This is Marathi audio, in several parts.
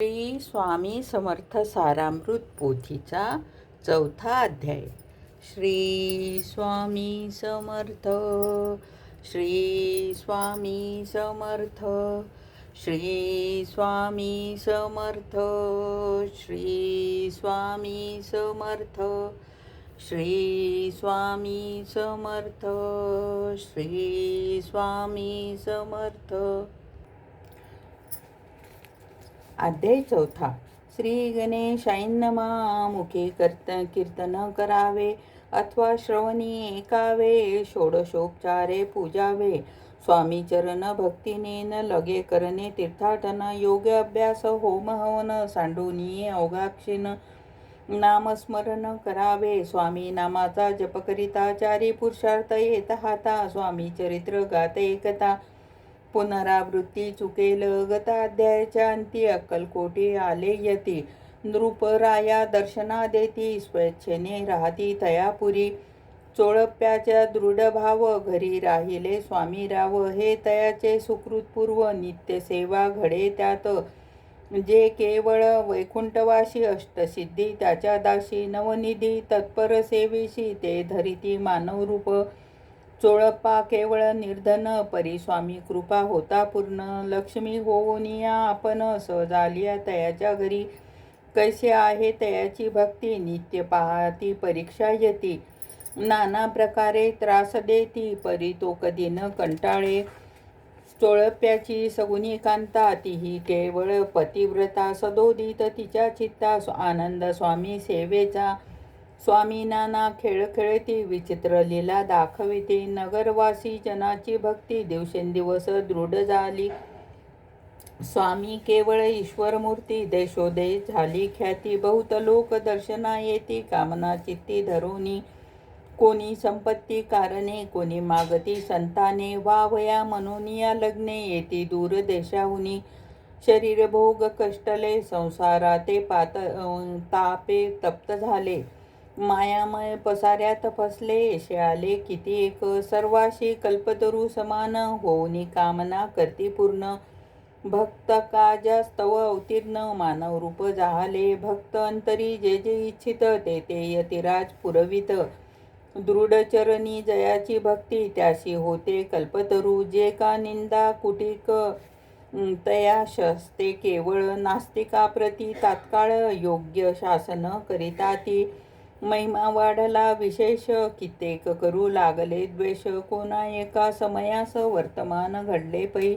श्री स्वामी समर्थ सारामृत पोथीचा 4था अध्याय. श्री स्वामी समर्थ. श्री स्वामी समर्थ. श्री स्वामी समर्थ. श्री स्वामी समर्थ. श्री स्वामी समर्थ. श्री स्वामी समर्थ. अध्याय 4. श्री गणेशाय नमः. मुखे कीर्तन करावे अथवा श्रवणी ऐकावे. षोडशोपचारे पूजावे. स्वामी चरण भक्तीने न लगे करणे तीर्थाटन. योग अभ्यास होम हवन सांडूनिये अवघाक्षीण नामस्मरण करावे. स्वामी नामाचा जप करिता चारी पुरुषार्थ येत हाता. स्वामी चरित्र गात एकता पुनरावृत्ती चुकेल. गताध्यायाच्या अंती अक्कलकोटी आले यती. नृपराया दर्शना देती. स्वेच्छेने राहती तयापुरी. चोळप्याच्या दृढ भाव घरी राहिले स्वामी राव. हे तयाचे सुकृतपूर्व नित्य सेवा घडे त्यात. जे केवळ वैकुंठवासी अष्टसिद्धी त्याच्या दाशी. नवनिधी तत्पर सेवेशी ते धरिती मानव रूप. चोळप्पा केवळ निर्धन परी स्वामी कृपा होता पूर्ण. लक्ष्मी होऊनिया आपण सहज आलिया तयाच्या घरी. कैसे आहे तयाची भक्ती नित्य पाहती परीक्षा येती. नाना प्रकारे त्रास देती परी तो कधी न कंटाळे. चोळप्याची सगुनी कांता तीही केवळ पतिव्रता. सदोदित तिच्या चित्ता आनंद स्वामी सेवेचा. स्वामी नाना खेळ खेळती विचित्र लीला दाखविते. नगरवासी जनाची भक्ती दिवसेंदिवस दृढ झाली. स्वामी केवळ ईश्वरमूर्ती देशोदेश झाली ख्याती. बहुत लोक दर्शना येती कामना चित्ती धरुनी. कोणी संपत्ती कारणे कोणी मागती संताने. वावया मनोनिया लग्ने येती दूर देशाहुनी. शरीर भोग कष्टले संसाराते तापे तप्त झाले. मायामय पसाऱ्यात फसले येशे आले किती एक. सर्वाशी कल्पतरू समान होऊनी कामना करती पूर्ण. भक्त काजास्तव अवतीर्ण मानव रूप जाहले. भक्त अंतरी जे जे इच्छित ते ते यतिराज पुरवित. दृढचरणी जयाची भक्ती त्याशी होते कल्पतरू. जे का निंदा कुटिक तया शस्ते केवळ. नास्तिकाप्रती तात्काळ योग्य शासन करिता ती. महिमा वाढला विशेष कित्येक करू लागले द्वेष. कोणा एका समयास वर्तमान घडले पै.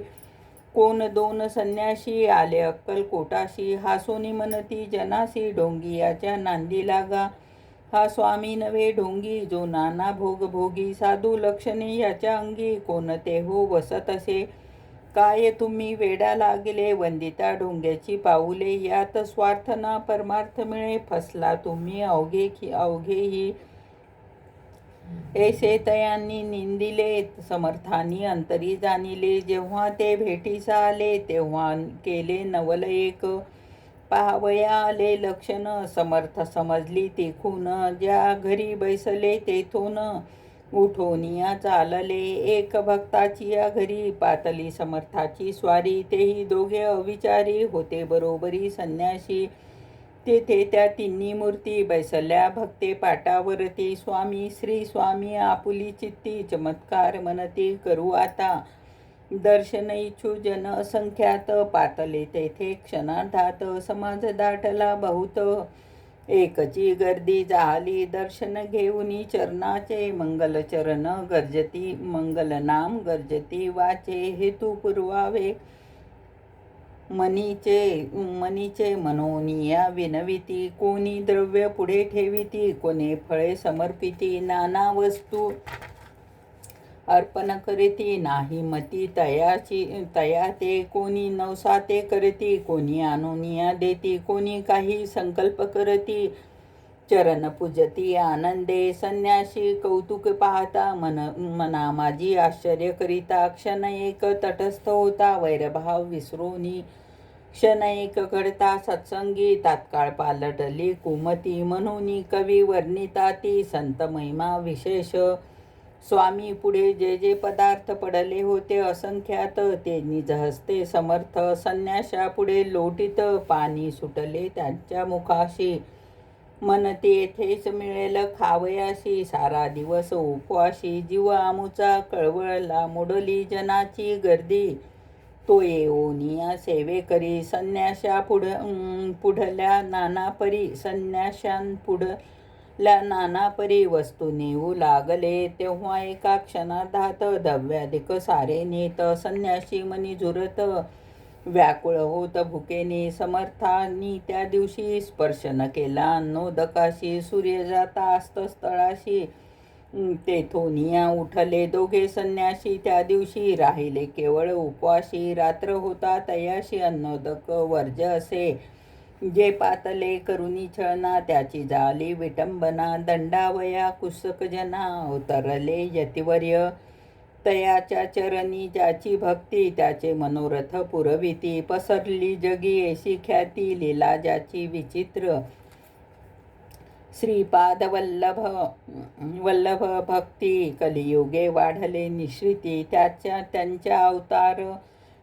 कोण दोन संन्यासी आले अक्कलकोटाशी. हासोनी म्हणती जनासी ढोंगी याच्या नांदी लागा. हा स्वामी नव्हे ढोंगी जो नाना भोग भोगी. साधू लक्षणे याच्या अंगी कोणते हो वसत असे. काय तुम्ही वेडा लागले वंदिता ढोंग्याची पाऊले. यात स्वार्थ ना परमार्थ मिळे फसला तुम्ही अवघेही. ऐसे तयांनी निंदिले समर्थांनी अंतरी जाणिले. जेव्हा ते भेटीस आले तेव्हा केले नवल एक. पाहावया आले लक्षण समर्थ समजली तिखून. ज्या घरी बैसले तेथून उठोनिया चालले. एक भक्ताची या घरी पातली समर्थाची स्वारी. तेही दोघे अविचारी होते बरोबरी संन्यासी. तेथे त्या तिन्ही मूर्ती बैसल्या भक्ते पाटावरती. स्वामी श्री स्वामी आपुली चित्ती चमत्कार मनती करू आता. दर्शन इच्छू जन असंख्यात पातले तेथे क्षणार्धात. समाज दाटला बहुत एकची गर्दी झाली. दर्शन घेऊनी चरणाचे मंगलचरण गर्जती. मंगलनाम गर्जती वाचे हेतू पुरवावे. मनीचे मनोनिया विनविती. कोणी द्रव्य पुढे ठेविती कोणी फळे समर्पिती. नाना वस्तू अर्पण करीती नाही मती तया ते. कोणी नवसाते करती कोणी आणूनिया देती. कोणी काही संकल्प करती चरण पूजती आनंदे. संन्यासी कौतुक पाहता मना माझी आश्चर्य करिता. क्षण एक तटस्थ होता वैरभाव विसरोनी. क्षण एक घडता सत्संगी तात्काळ पालटली कुमती. म्हणून कवी वर्णिता ती संत महिमा विशेष. स्वामी पुढे जे जे पदार्थ पडले होते असंख्यात ते निज हस्ते समर्थ संन्याशापुढे लोटीत पाणी सुटले त्यांच्या मुखाशी म्हणते येथेच मिळेल खावयाशी सारा दिवस उपवाशी जीव आमुचा कळवळला मोडली जनाची गर्दी तो येऊनिया सेवे करी पुढल्या नानापरी संन्याशांपुढल्या नानापरी वस्तू नेऊ लागले तेव्हा एका क्षणार्धात दव्याधिक सारे नेत संन्याशी मनी झुरत व्याकुळ होत भुकेने समर्थांनी त्या दिवशी स्पर्श न केला अन्नोदकाशी सूर्य जाता अस्तस्थळाशी तेथोनिया उठले दोघे संन्यासी त्या दिवशी राहिले केवळ उपवाशी रात्र होता तयाशी अन्नोदक वर्ज असे जे पातले करुणी छळना त्याची झाली विटंबना दंडावया कुसक जना उतरले यतिवर्य तयाच्या चरणी ज्याची भक्ती त्याचे मनोरथ पुरविती पसरली जगी ऐशी ख्याती लीला ज्याची विचित्र श्रीपाद वल्लभ भक्ती कलियुगे वाढले निश्रिती त्यांच्या अवतार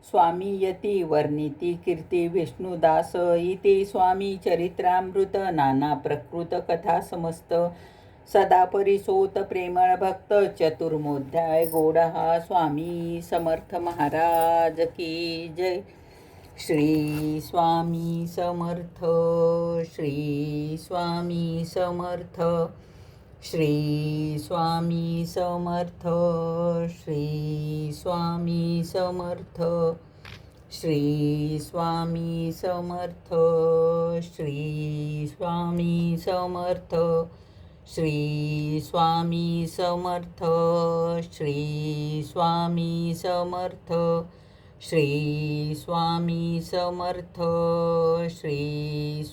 स्वामी यती वर्णिती कीर्ती विष्णुदास इति स्वामी चरित्रामृत नाना प्रकृत कथा समस्त सदा परिसोत प्रेमळ भक्त चतुर्मोध्याय गोड हा स्वामी समर्थ महाराज की जय. श्री स्वामी समर्थ. श्री स्वामी समर्थ. श्री स्वामी समर्थ. श्री स्वामी समर्थ. श्री स्वामी समर्थ. श्री स्वामी समर्थ. श्री स्वामी समर्थ. श्री स्वामी समर्थ. श्री स्वामी समर्थ. श्री